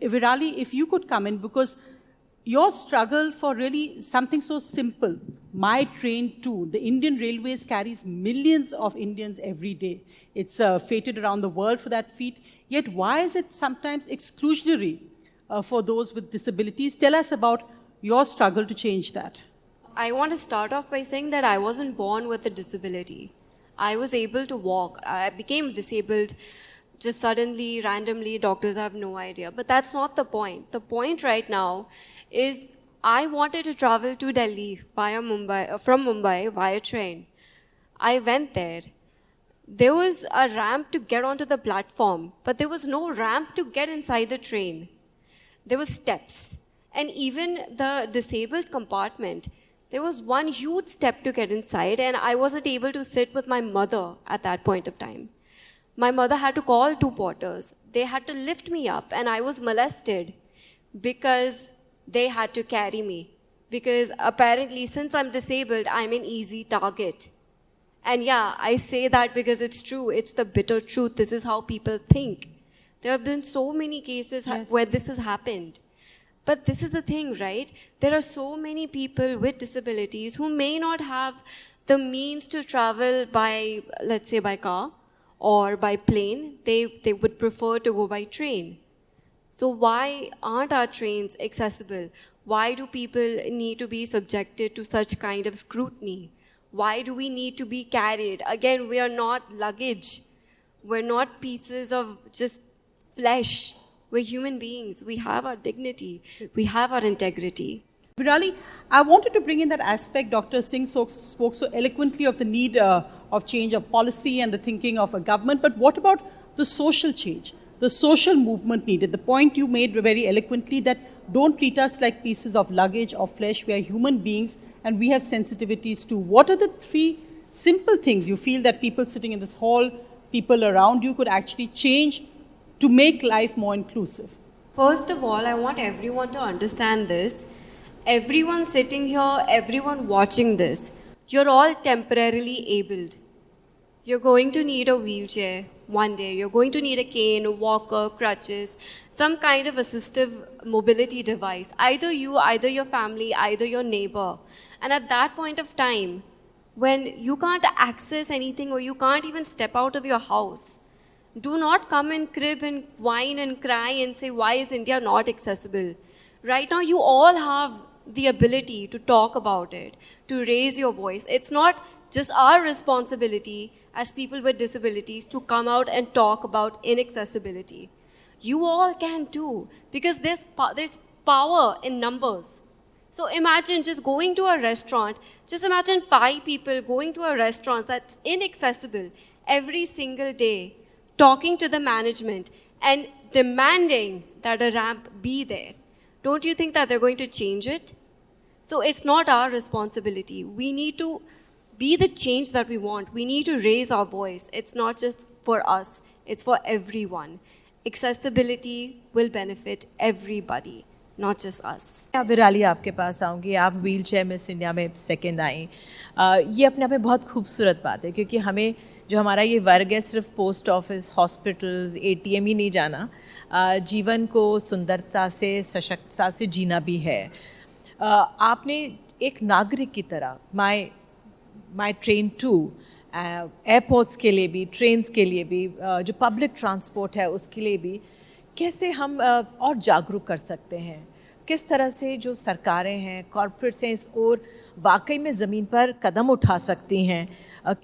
Virali, if you could come in, because your struggle for really something so simple, my train too, the Indian Railways carries millions of Indians every day. It's fated around the world for that feat. Yet why is it sometimes exclusionary for those with disabilities? Tell us about your struggle to change that. I want to start off by saying that I wasn't born with a disability. I was able to walk. I became disabled just suddenly, randomly. Doctors have no idea. But that's not the point. The point right now is I wanted to travel to Delhi from Mumbai via train. I went there. There was a ramp to get onto the platform, but there was no ramp to get inside the train. There were steps. And even the disabled compartment, there was one huge step to get inside, and I wasn't able to sit with my mother at that point of time. My mother had to call 2 porters. They had to lift me up, and I was molested because they had to carry me. Because apparently, since I'm disabled, I'm an easy target. And yeah, I say that because it's true. It's the bitter truth. This is how people think. There have been so many cases where this has happened. But this is the thing, right? There are so many people with disabilities who may not have the means to travel by, let's say, by car or by plane. They would prefer to go by train. So why aren't our trains accessible? Why do people need to be subjected to such kind of scrutiny? Why do we need to be carried? Again, we are not luggage. We're not pieces of just flesh. We're human beings. We have our dignity. We have our integrity. Virali, I wanted to bring in that aspect. Dr. Singh spoke so eloquently of the need of change of policy and the thinking of a government. But what about the social change, the social movement needed? The point you made very eloquently that don't treat us like pieces of luggage or flesh. We are human beings and we have sensitivities too. What are the 3 simple things you feel that people sitting in this hall, people around you could actually change to make life more inclusive? First of all, I want everyone to understand this. Everyone sitting here, everyone watching this, you're all temporarily abled. You're going to need a wheelchair one day. You're going to need a cane, a walker, crutches, some kind of assistive mobility device. Either you, either your family, either your neighbor. And at that point of time, when you can't access anything or you can't even step out of your house, do not come and crib and whine and cry and say, why is India not accessible? Right now, you all have the ability to talk about it, to raise your voice. It's not just our responsibility as people with disabilities to come out and talk about inaccessibility. You all can too, because there's power in numbers. So imagine just going to a restaurant, just imagine 5 people going to a restaurant that's inaccessible every single day, talking to the management and demanding that a ramp be there. Don't you think that they're going to change it? So it's not our responsibility. We need to be the change that we want. We need to raise our voice. It's not just for us, it's for everyone. Accessibility will benefit everybody, not just us. Virali आपके पास आऊँगी. आप wheelchair miss India में second आई. ये अपने आप में बहुत खूबसूरत बात है, क्योंकि हमें जो हमारा ये वर्ग है सिर्फ पोस्ट ऑफिस, हॉस्पिटल्स, ATM ही नहीं जाना, जीवन को सुंदरता से, सशक्तता से जीना भी है. आपने एक नागरिक की तरह माई ट्रेन टू, एयरपोर्ट्स के लिए भी, ट्रेन्स के लिए भी, जो पब्लिक ट्रांसपोर्ट है उसके लिए भी, कैसे हम और जागरूक कर सकते हैं? किस तरह से जो सरकारें हैं, कॉर्पोरेट्स हैं, इस ओर वाकई में ज़मीन पर कदम उठा सकती हैं?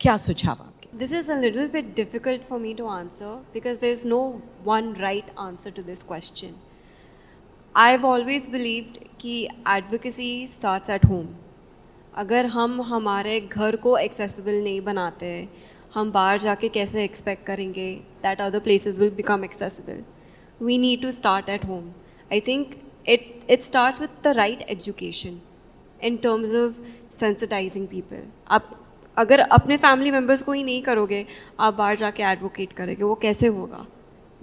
क्या सुझाव आपके? This is a little bit difficult for me to answer because there's no one right answer to this question. I've always believed कि advocacy starts at home. अगर हम हमारे घर को accessible नहीं बनाते, हम बाहर जाके कैसे expect करेंगे that other places will become accessible? We need to start at home. I think it starts with the right education in terms of sensitizing people. आप अगर अपने फैमिली मेम्बर्स को ही नहीं करोगे, आप बाहर जाके एडवोकेट करोगे, वो कैसे होगा?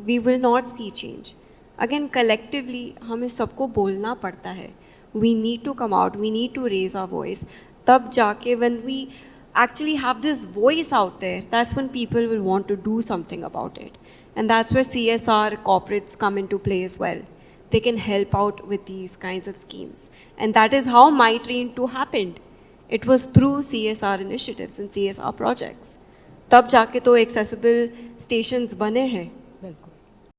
We will not see change. Again collectively हमें सबको बोलना पड़ता है. We need to come out, we need to raise our voice. तब जाके when we actually have this voice out there, that's when people will want to do something about it. And that's where CSR corporates come into play as well. they can help out with these kinds of schemes. And that is how My Train 2 happened. It was through CSR initiatives and CSR projects. तब जाके तो accessible stations बने हैं. बिल्कुल.